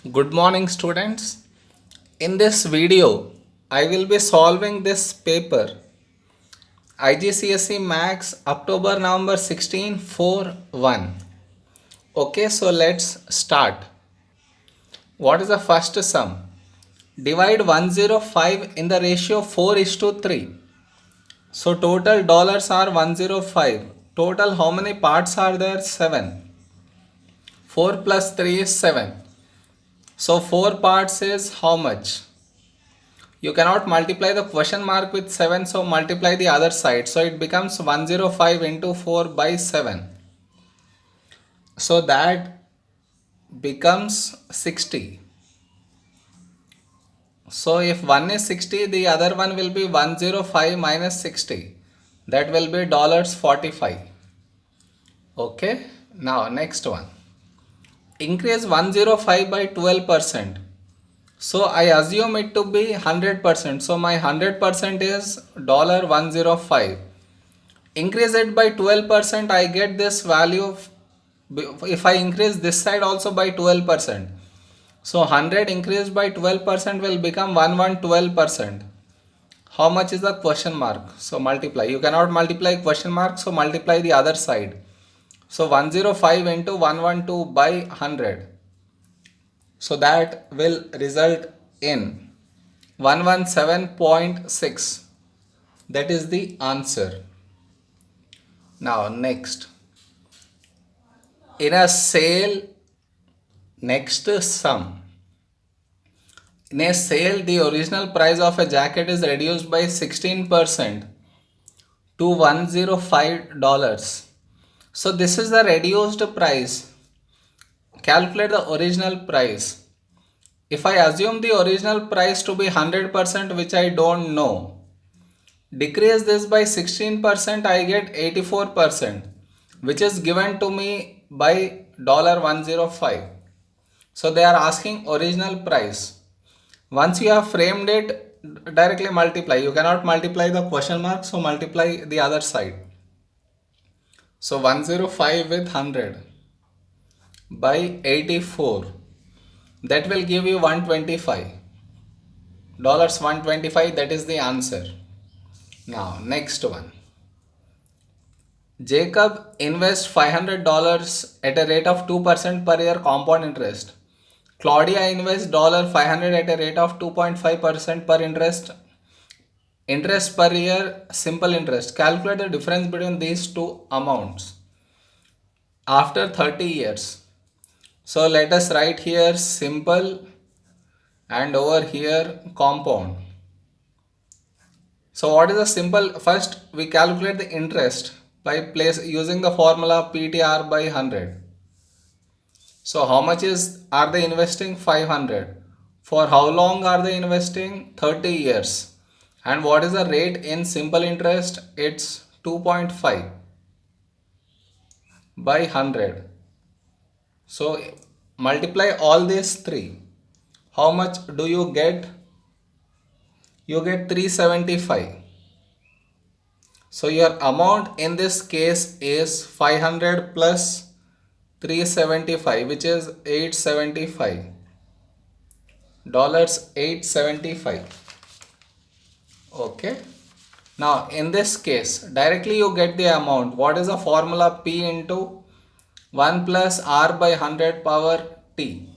Good morning, students. In this video, I will be solving this paper IGCSE Max October November 16 4 1. Okay, so let's start. What is the first sum? Divide 105 in the ratio 4 is to 3. So total dollars are 105. Total how many parts are there? 7. 4 plus 3 is 7. So 4 parts is how much? You cannot multiply the question mark with 7, so multiply the other side. So it becomes 105 into 4 by 7. So that becomes 60. So if one is 60, the other one will be 105 minus 60. That will be $45. Okay. Now next one. Increase 105 by 12%. So I assume it to be 100%. So my 100% is $105. Increase it by 12%, I get this value. If I increase this side also by 12%, so 100 increased by 12% will become 1112%. How much is the question mark? So multiply. You cannot multiply question mark, so multiply the other side. So 105 into 112 by 100. So that will result in 117.6. That is the answer. Now next. In a sale, next sum. In a sale, the original price of a jacket is reduced by 16% to $105. So this is the reduced price. Calculate the original price. If I assume the original price to be 100%, which I don't know, decrease this by 16%, I get 84%, which is given to me by $105. So they are asking original price. Once you have framed it, directly multiply. You cannot multiply the question mark, so multiply the other side. So 105 with 100 by 84. That will give you $125. 125, that is the answer. Now next one. Jacob invests $500 at a rate of 2% per year compound interest. Claudia invests $500 at a rate of 2.5% per interest per year, simple interest. Calculate the difference between these two amounts after 30 years. So let us write here simple and over here compound. So what is the simple? First we calculate the interest by using the formula PTR by 100. So how much are they investing? 500. For how long are they investing? 30 years. And what is the rate in simple interest? It's 2.5 by 100. So multiply all these three. How much do you get? You get 375. So your amount in this case is 500 plus 375, which is $875. 875. Okay. Now in this case, directly you get the amount. What is the formula? P into 1 plus R by 100 power T.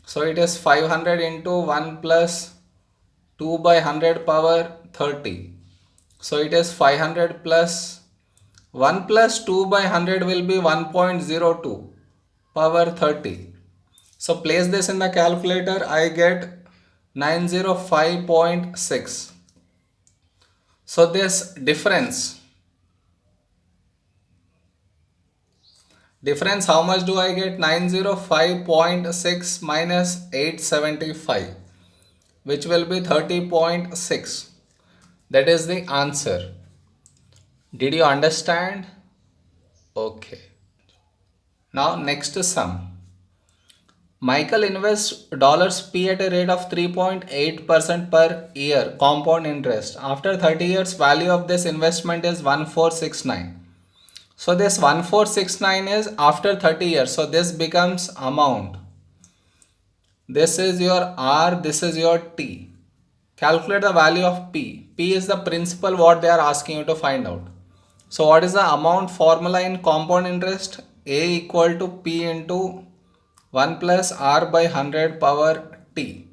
So it is 500 into 1 plus 2 by 100 power 30. So it is 500 plus 1 plus 2 by 100 will be 1.02 power 30. So place this in the calculator, I get 905.6. So this difference how much do I get? 905.6 minus 875, which will be 30.6. That is the answer. Did you understand? Okay. Now next sum. Michael invests $P at a rate of 3.8% per year compound interest. After 30 years, value of this investment is 1469. So this 1469 is after 30 years. So this becomes amount. This is your R, this is your T. Calculate the value of P. P is the principal what they are asking you to find out. So what is the amount formula in compound interest? A equal to P into 1 plus R by 100 power T.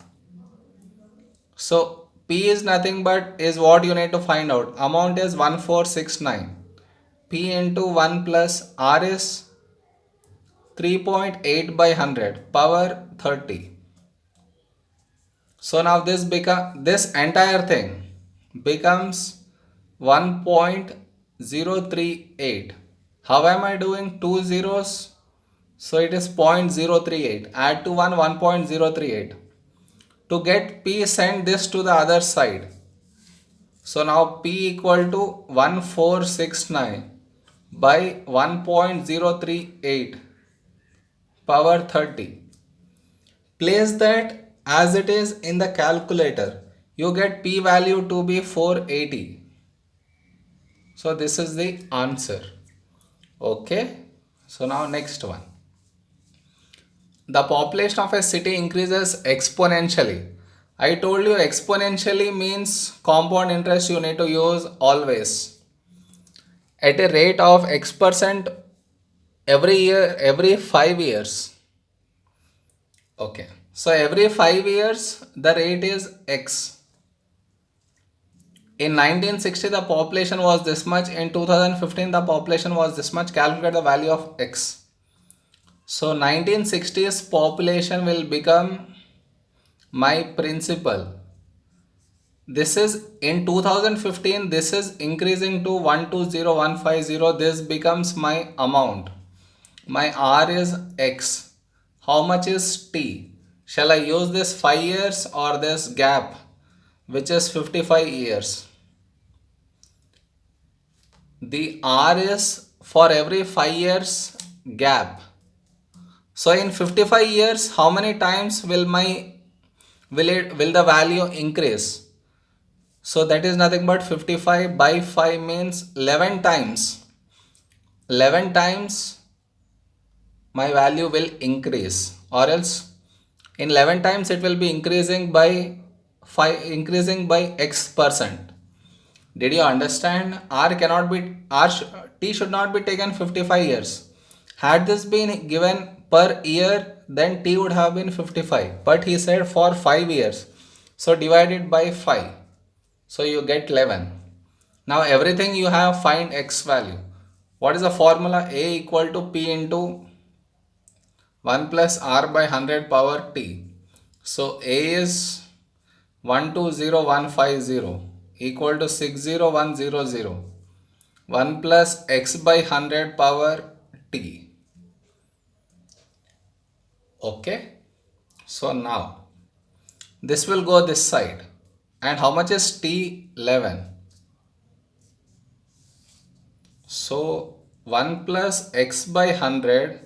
So P is nothing but is what you need to find out. Amount is 1469. P into 1 plus R is 3.8 by 100 power 30. So now this entire thing becomes 1.038. How am I doing two zeros? So it is 0.038. Add to 1.038. To get P, send this to the other side. So now P equal to 1469 by 1.038 power 30. Place that as it is in the calculator. You get P value to be 480. So this is the answer. Okay. So now next one. The population of a city increases exponentially. I told you exponentially means compound interest you need to use always. At a rate of X% every year, every 5 years. Okay. So every 5 years the rate is X. In 1960 the population was this much. In 2015 the population was this much. Calculate the value of X. So 1960's population will become my principal. This is in 2015 this is increasing to 120150. This becomes my amount. My R is X. How much is T? Shall I use this 5 years or this gap which is 55 years? The R is for every 5 years gap. So in 55 years how many times will the value increase? So that is nothing but 55 by 5 means 11 times. 11 times my value will increase, or else in 11 times it will be increasing by X%. Did you understand? T should not be taken 55 years. Had this been given per year, then T would have been 55. But he said for 5 years. So divided by 5. So you get 11. Now everything you have, find X value. What is the formula? A equal to P into 1 plus R by 100 power T. So A is 120150 equal to 60100. 1 plus X by 100 power T. Okay. So now this will go this side. And how much is T? 11. So 1 plus X by 100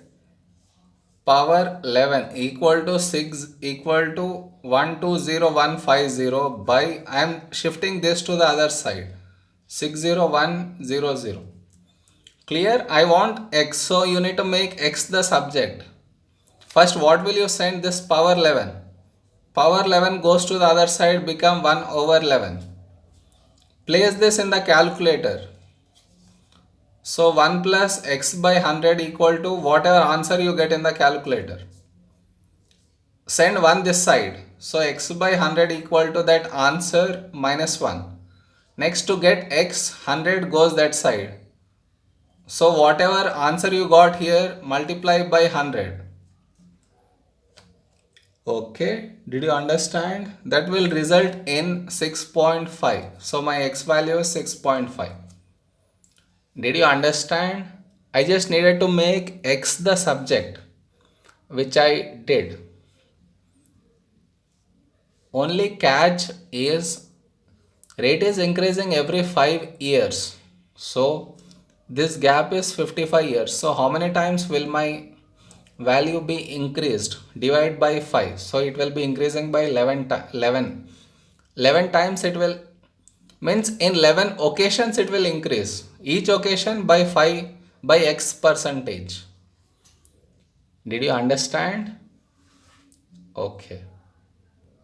power 11 equal to 6 equal to 120150 by, I am shifting this to the other side, 60100. Clear? I want X, so you need to make X the subject. First, what will you send this power 11? Power 11 goes to the other side, become 1 over 11. Place this in the calculator. So 1 plus X by 100 equal to whatever answer you get in the calculator. Send 1 this side. So X by 100 equal to that answer minus 1. Next, to get X, 100 goes that side. So whatever answer you got here, multiply by 100. Okay, did you understand? That will result in 6.5. So my X value is 6.5. Did you understand? I just needed to make X the subject, which I did. Only catch is rate is increasing every 5 years. So this gap is 55 years. So how many times will my value be increased? Divide by 5. So it will be increasing by 11 times. It will means in 11 occasions it will increase. Each occasion by 5 by X percentage. Did you understand? Okay.